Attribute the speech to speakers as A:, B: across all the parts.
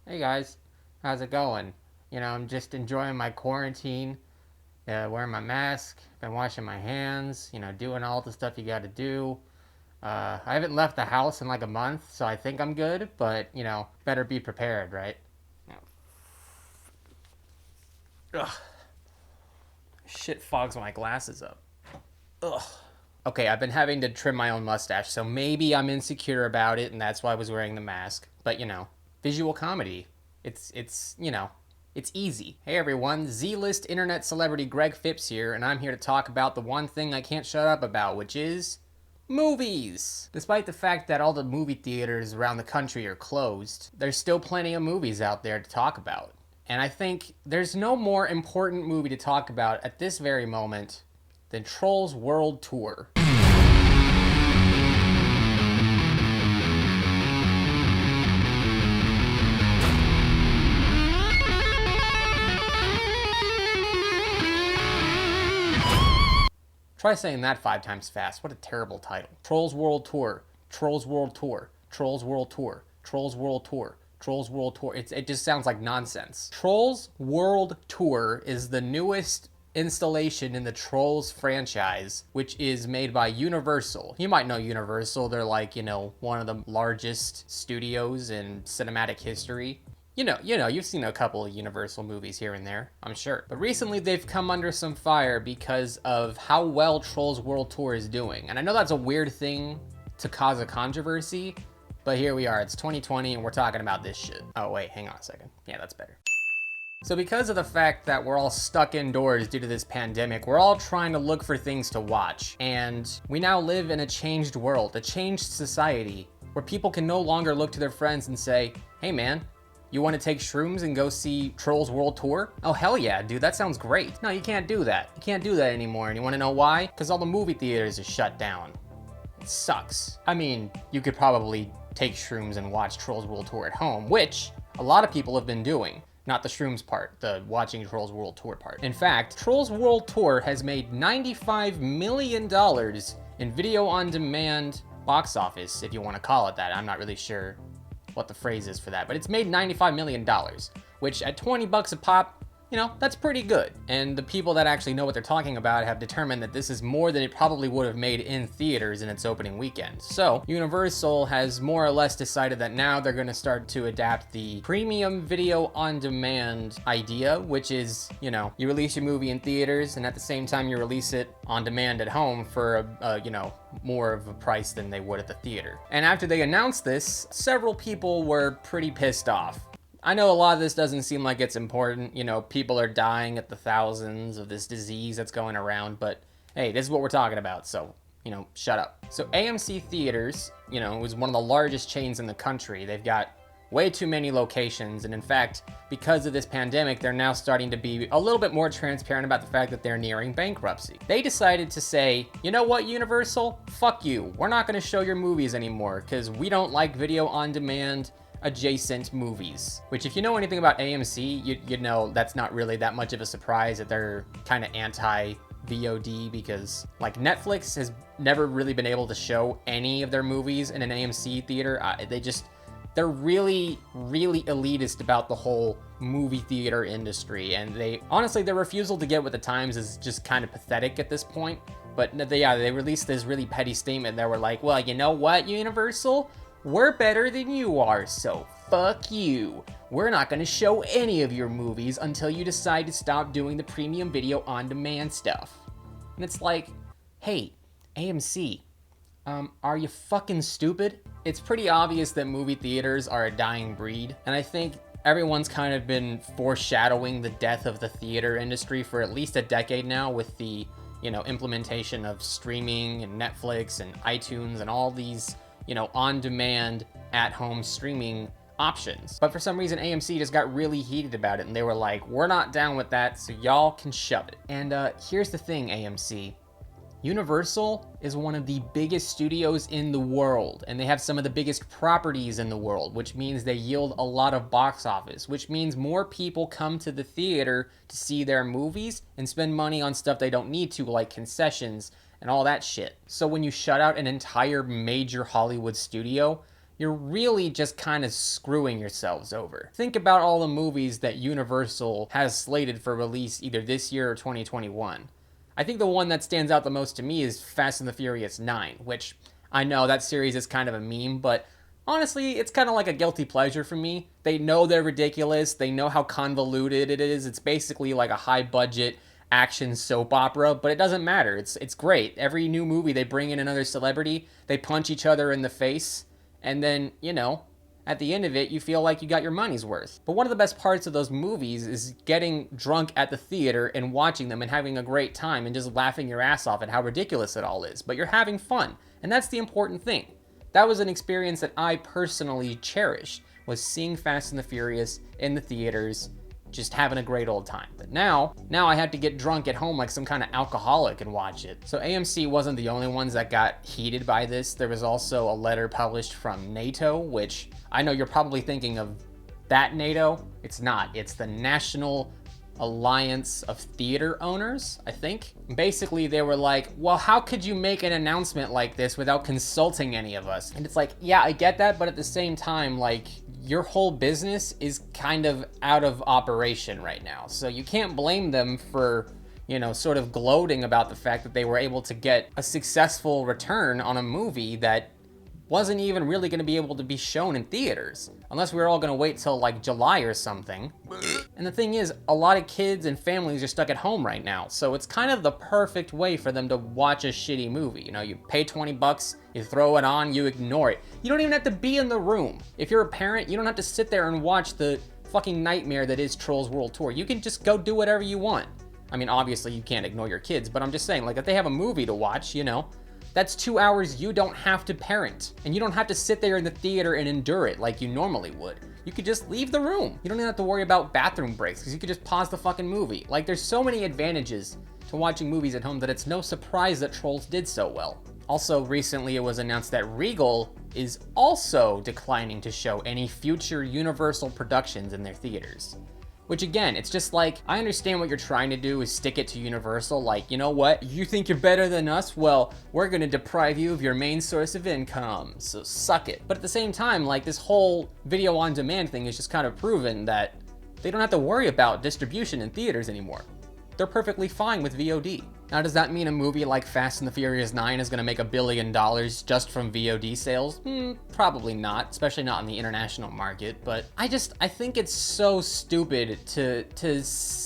A: Hey guys, how's it going? I'm just enjoying my quarantine, wearing my mask, been washing my hands, doing all the stuff you gotta do. I haven't left the house in like a month, so I think I'm good, but, better be prepared, right? Ugh, shit fogs my glasses up. Ugh. Okay, I've been having to trim my own mustache, so maybe I'm insecure about it, and that's why I was wearing the mask. But visual comedy. It's easy. Hey everyone, Z-list internet celebrity Greg Phipps here, and I'm here to talk about the one thing I can't shut up about, which is movies. Despite the fact that all the movie theaters around the country are closed, there's still plenty of movies out there to talk about. And I think there's no more important movie to talk about at this very moment than Trolls World Tour. Try saying that 5 times fast. What a terrible title. Trolls World Tour. Trolls World Tour. Trolls World Tour. Trolls World Tour. Trolls World Tour. It just sounds like nonsense. Trolls World Tour is the newest installation in the Trolls franchise, which is made by Universal. You might know Universal. They're like, one of the largest studios in cinematic history. You've seen a couple of Universal movies here and there, I'm sure. But recently they've come under some fire because of how well Trolls World Tour is doing. And I know that's a weird thing to cause a controversy, but here we are. It's 2020 and we're talking about this shit. Oh, wait, hang on a second. Yeah, that's better. So because of the fact that we're all stuck indoors due to this pandemic, we're all trying to look for things to watch. And we now live in a changed world, a changed society, where people can no longer look to their friends and say, hey man, you want to take shrooms and go see Trolls World Tour? Oh, hell yeah, dude, that sounds great. No, you can't do that. You can't do that anymore. And you want to know why? Because all the movie theaters are shut down. It sucks. I mean, you could probably take shrooms and watch Trolls World Tour at home, which a lot of people have been doing. Not the shrooms part, the watching Trolls World Tour part. In fact, Trolls World Tour has made $95 million in video on demand box office, if you want to call it that. I'm not really sure what the phrase is for that, but it's made $95 million, which at 20 bucks a pop, that's pretty good. And the people that actually know what they're talking about have determined that this is more than it probably would have made in theaters in its opening weekend. So Universal has more or less decided that now they're going to start to adapt the premium video on demand idea, which is, you release your movie in theaters and at the same time you release it on demand at home for more of a price than they would at the theater. And after they announced this, several people were pretty pissed off. I know a lot of this doesn't seem like it's important. People are dying at the thousands of this disease that's going around, but hey, this is what we're talking about, so, shut up. So AMC Theaters, is one of the largest chains in the country. They've got way too many locations, and in fact, because of this pandemic, they're now starting to be a little bit more transparent about the fact that they're nearing bankruptcy. They decided to say, you know what, Universal? Fuck you. We're not going to show your movies anymore, because we don't like video on demand adjacent movies. Which, if you know anything about AMC, you'd know that's not really that much of a surprise that they're kind of anti VOD, because like Netflix has never really been able to show any of their movies in an AMC theater. They're really, really elitist about the whole movie theater industry, and their refusal to get with the times is just kind of pathetic at this point. But they released this really petty statement that were like, well, you know what, Universal? We're better than you are, so fuck you. We're not going to show any of your movies until you decide to stop doing the premium video on demand stuff. And it's like, hey, AMC, are you fucking stupid? It's pretty obvious that movie theaters are a dying breed, and I think everyone's kind of been foreshadowing the death of the theater industry for at least a decade now with the, implementation of streaming and Netflix and iTunes and all these on-demand, at-home streaming options. But for some reason, AMC just got really heated about it, and they were like, we're not down with that, so y'all can shove it. And here's the thing, AMC. Universal is one of the biggest studios in the world, and they have some of the biggest properties in the world, which means they yield a lot of box office, which means more people come to the theater to see their movies and spend money on stuff they don't need to, like concessions and all that shit. So when you shut out an entire major Hollywood studio, you're really just kind of screwing yourselves over. Think about all the movies that Universal has slated for release either this year or 2021. I think the one that stands out the most to me is Fast and the Furious 9, which I know that series is kind of a meme, but honestly, it's kind of like a guilty pleasure for me. They know they're ridiculous. They know how convoluted it is. It's basically like a high budget action soap opera, but it doesn't matter. It's great. Every new movie, they bring in another celebrity, they punch each other in the face, and then, you know, at the end of it, you feel like you got your money's worth. But one of the best parts of those movies is getting drunk at the theater and watching them and having a great time and just laughing your ass off at how ridiculous it all is. But you're having fun, and that's the important thing. That was an experience that I personally cherished, was seeing Fast and the Furious in the theaters, just having a great old time. But now I had to get drunk at home like some kind of alcoholic and watch it. So AMC wasn't the only ones that got heated by this. There was also a letter published from NATO, which I know you're probably thinking of that NATO. It's not. It's the National Alliance of Theater Owners, I think. Basically, they were like, well, how could you make an announcement like this without consulting any of us? And it's like, yeah, I get that, but at the same time, like, your whole business is kind of out of operation right now. So you can't blame them for, you know, sort of gloating about the fact that they were able to get a successful return on a movie that wasn't even really going to be able to be shown in theaters, unless we were all going to wait till like July or something. And the thing is, a lot of kids and families are stuck at home right now, so it's kind of the perfect way for them to watch a shitty movie. You know, you pay 20 bucks, you throw it on, you ignore it. You don't even have to be in the room. If you're a parent, you don't have to sit there and watch the fucking nightmare that is Trolls World Tour. You can just go do whatever you want. I mean, obviously you can't ignore your kids, but I'm just saying, like, if they have a movie to watch, you know, that's 2 hours you don't have to parent. And you don't have to sit there in the theater and endure it like you normally would. You could just leave the room. You don't even have to worry about bathroom breaks because you could just pause the fucking movie. Like, there's so many advantages to watching movies at home that it's no surprise that Trolls did so well. Also, recently it was announced that Regal is also declining to show any future Universal productions in their theaters. Which again, it's just like, I understand what you're trying to do is stick it to Universal, like, you know what? You think you're better than us? Well, we're gonna deprive you of your main source of income, so suck it. But at the same time, like, this whole video on demand thing is just kind of proven that they don't have to worry about distribution in theaters anymore. They're perfectly fine with VOD. Now, does that mean a movie like Fast and the Furious 9 is gonna make $1 billion just from VOD sales? Probably not, especially not in the international market, but I think it's so stupid to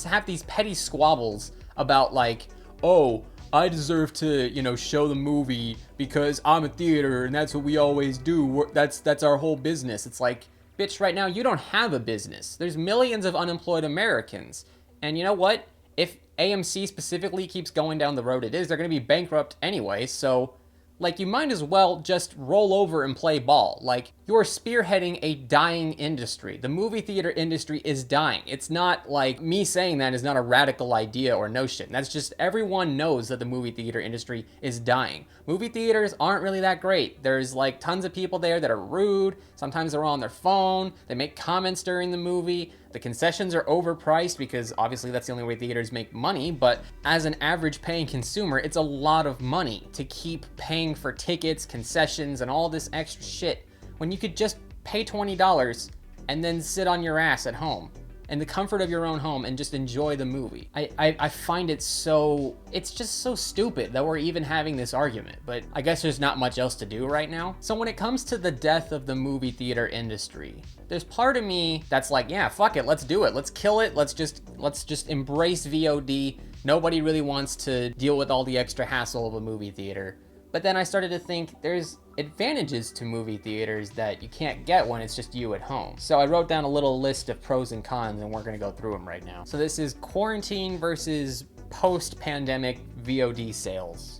A: have these petty squabbles about like, oh, I deserve to, you know, show the movie because I'm a theater and that's what we always do. That's our whole business. It's like, bitch, right now you don't have a business. There's millions of unemployed Americans. And you know what? If AMC specifically keeps going down the road it is, they're going to be bankrupt anyway, so, like, you might as well just roll over and play ball. Like, you're spearheading a dying industry. The movie theater industry is dying. It's not like, me saying that is not a radical idea or notion. That's just, everyone knows that the movie theater industry is dying. Movie theaters aren't really that great. There's, like, tons of people there that are rude. Sometimes they're on their phone. They make comments during the movie. The concessions are overpriced because obviously that's the only way theaters make money, but as an average paying consumer, it's a lot of money to keep paying for tickets, concessions, and all this extra shit when you could just pay $20 and then sit on your ass at home in the comfort of your own home and just enjoy the movie. I find it so, it's just so stupid that we're even having this argument, but I guess there's not much else to do right now. So when it comes to the death of the movie theater industry, there's part of me that's like, yeah, fuck it, let's do it. Let's kill it. Let's just embrace VOD. Nobody really wants to deal with all the extra hassle of a movie theater. But then I started to think there's advantages to movie theaters that you can't get when it's just you at home. So I wrote down a little list of pros and cons and we're gonna go through them right now. So this is quarantine versus post-pandemic VOD sales.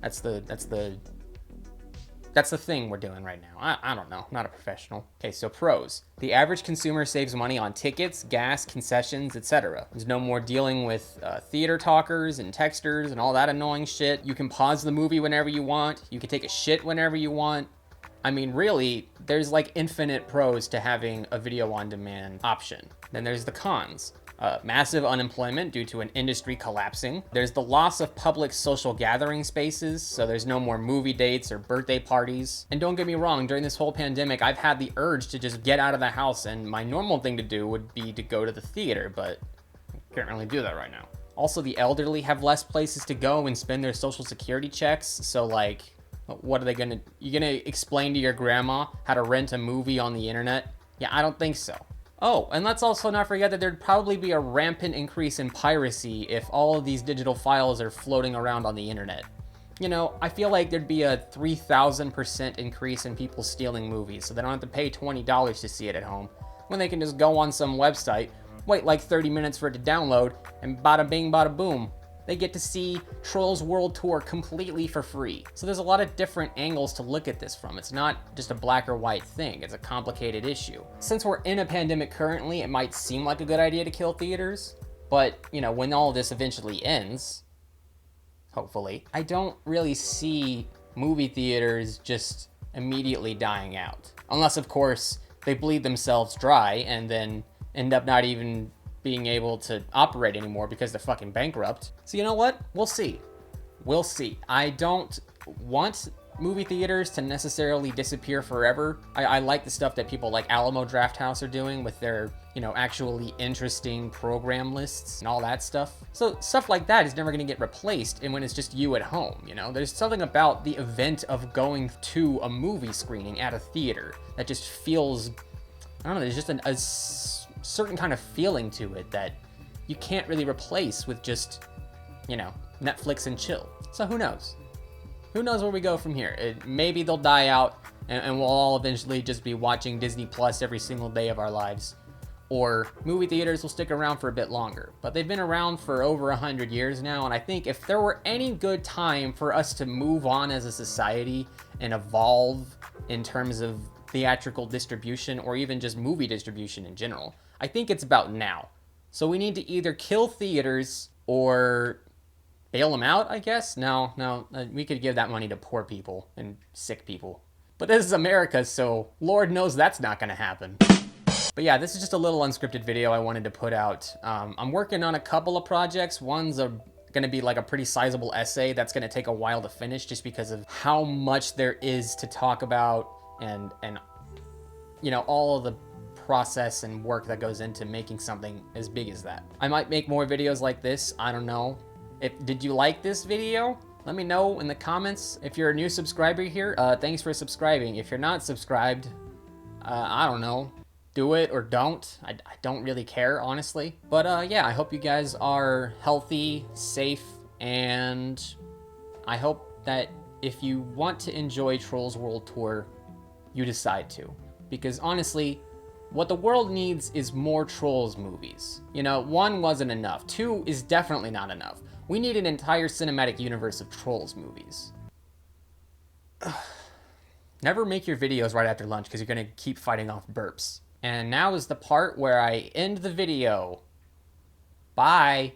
A: That's the thing we're doing right now. I don't know, I'm not a professional. Okay, so pros. The average consumer saves money on tickets, gas, concessions, etc. There's no more dealing with theater talkers and texters and all that annoying shit. You can pause the movie whenever you want. You can take a shit whenever you want. I mean, really, there's like infinite pros to having a video on demand option. Then there's the cons. Massive unemployment due to an industry collapsing. There's the loss of public social gathering spaces, so there's no more movie dates or birthday parties. And don't get me wrong, during this whole pandemic, I've had the urge to just get out of the house, and my normal thing to do would be to go to the theater, but I can't really do that right now. Also, the elderly have less places to go and spend their social security checks, so like, what are they gonna, you gonna explain to your grandma how to rent a movie on the internet? Yeah, I don't think so. Oh, and let's also not forget that there'd probably be a rampant increase in piracy if all of these digital files are floating around on the internet. You know, I feel like there'd be a 3,000% increase in people stealing movies, so they don't have to pay $20 to see it at home, when they can just go on some website, wait like 30 minutes for it to download, and bada bing bada boom. They get to see Trolls World Tour completely for free. So there's a lot of different angles to look at this from. It's not just a black or white thing, it's a complicated issue. Since we're in a pandemic currently, it might seem like a good idea to kill theaters, but you know, when all this eventually ends, hopefully, I don't really see movie theaters just immediately dying out. Unless of course, they bleed themselves dry and then end up not even being able to operate anymore because they're fucking bankrupt. So you know what? We'll see. We'll see. I don't want movie theaters to necessarily disappear forever. I like the stuff that people like Alamo Drafthouse are doing with their, you know, actually interesting program lists and all that stuff. So stuff like that is never gonna get replaced and when it's just you at home, you know? There's something about the event of going to a movie screening at a theater that just feels, I don't know, there's just a certain kind of feeling to it that you can't really replace with just, you know, Netflix and chill. So who knows? Who knows where we go from here? Maybe they'll die out and we'll all eventually just be watching Disney Plus every single day of our lives. Or movie theaters will stick around for a bit longer. But they've been around for over 100 years now, and I think if there were any good time for us to move on as a society and evolve in terms of theatrical distribution or even just movie distribution in general, I think it's about now. So we need to either kill theaters or bail them out, I guess? No, we could give that money to poor people and sick people. But this is America, so Lord knows that's not gonna happen. But yeah, this is just a little unscripted video I wanted to put out. I'm working on a couple of projects. One's gonna be like a pretty sizable essay that's gonna take a while to finish just because of how much there is to talk about and you know, all of the process and work that goes into making something as big as that. I might make more videos like this, I don't know. Did you like this video? Let me know in the comments. If you're a new subscriber here, thanks for subscribing. If you're not subscribed, I don't know, do it or don't. I don't really care, honestly. But yeah, I hope you guys are healthy, safe, and I hope that if you want to enjoy Trolls World Tour, you decide to. Because honestly, what the world needs is more Trolls movies. You know, 1 wasn't enough. 2 is definitely not enough. We need an entire cinematic universe of Trolls movies. Never make your videos right after lunch because you're gonna keep fighting off burps. And now is the part where I end the video. Bye.